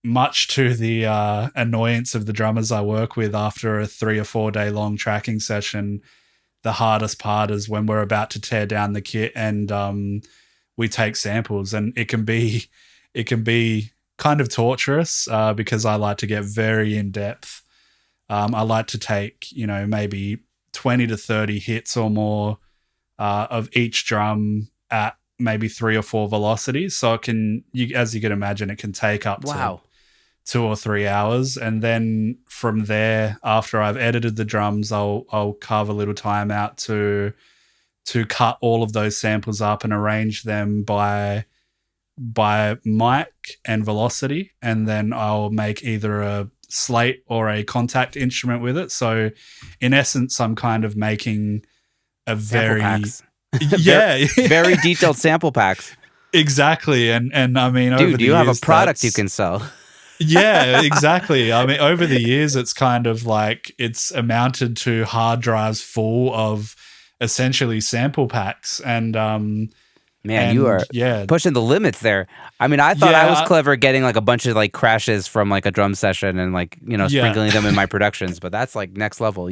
much to the annoyance of the drummers I work with, after a 3 or 4 day long tracking session, the hardest part is when we're about to tear down the kit and we take samples, and it can be kind of torturous because I like to get very in depth. I like to take, maybe 20 to 30 hits or more of each drum at maybe 3 or 4 velocities. So as you can imagine, it can take up to 2 or 3 hours. And then from there, after I've edited the drums, I'll carve a little time out to cut all of those samples up and arrange them by mic and velocity. And then I'll make either a slate or a contact instrument with it. So in essence, I'm kind of making a very very detailed sample packs. Exactly. And I mean, dude, over the you have years, a product you can sell. Yeah, exactly. I mean, over the years, it's kind of like it's amounted to hard drives full of essentially sample packs. And man, you are pushing the limits there. I mean, I thought I was clever getting like a bunch of like crashes from like a drum session and like, sprinkling them in my productions, but that's like next level,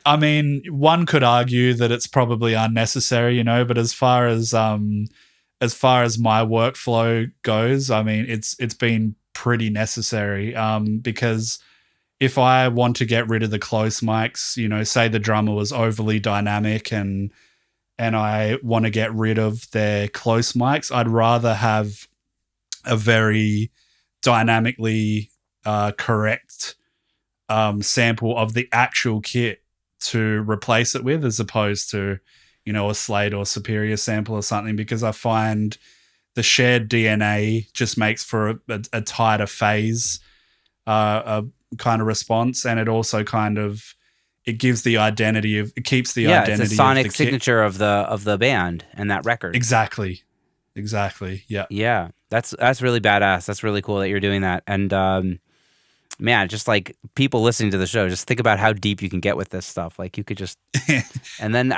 I mean, one could argue that it's probably unnecessary, but as far as my workflow goes, I mean, it's been pretty necessary because if I want to get rid of the close mics, say the drummer was overly dynamic and I want to get rid of their close mics, I'd rather have a very dynamically correct sample of the actual kit to replace it with, as opposed to, a Slate or Superior sample or something, because I find the shared DNA just makes for a tighter phase kind of response, and it also kind of it gives the identity of it keeps the identity. It's a sonic of the signature of the band and that record. Exactly. Yeah. That's really badass. That's really cool that you're doing that. And man, just like people listening to the show, just think about how deep you can get with this stuff. Like you could just and then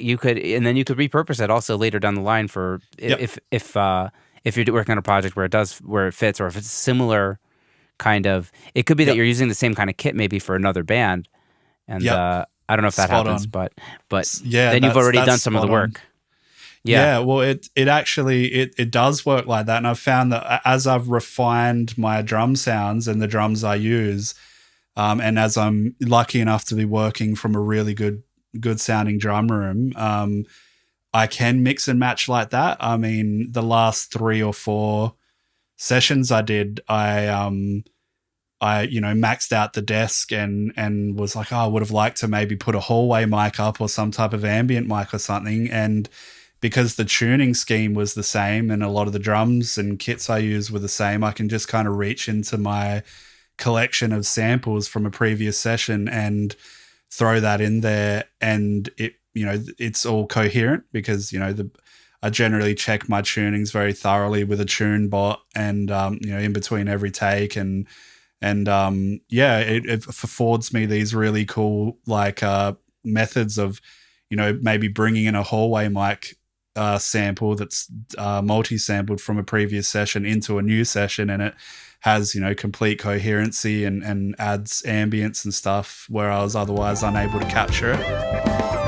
you could repurpose it also later down the line for if you're working on a project where it fits, or if it's similar kind of, it could be that you're using the same kind of kit maybe for another band, and I don't know if that happens, but then you've already done some of the work. Well, it actually it does work like that, and I've found that as I've refined my drum sounds and the drums I use, and as I'm lucky enough to be working from a really good sounding drum room, I can mix and match like that. I mean, the last 3 or 4 sessions I did, I maxed out the desk and was like, I would have liked to maybe put a hallway mic up or some type of ambient mic or something. And because the tuning scheme was the same and a lot of the drums and kits I use were the same, I can just kind of reach into my collection of samples from a previous session and throw that in there, and it's all coherent because I generally check my tunings very thoroughly with a tune bot, and in between every take, and it affords me these really cool like methods of maybe bringing in a hallway mic sample that's multi-sampled from a previous session into a new session, and it has complete coherency and adds ambience and stuff where I was otherwise unable to capture it.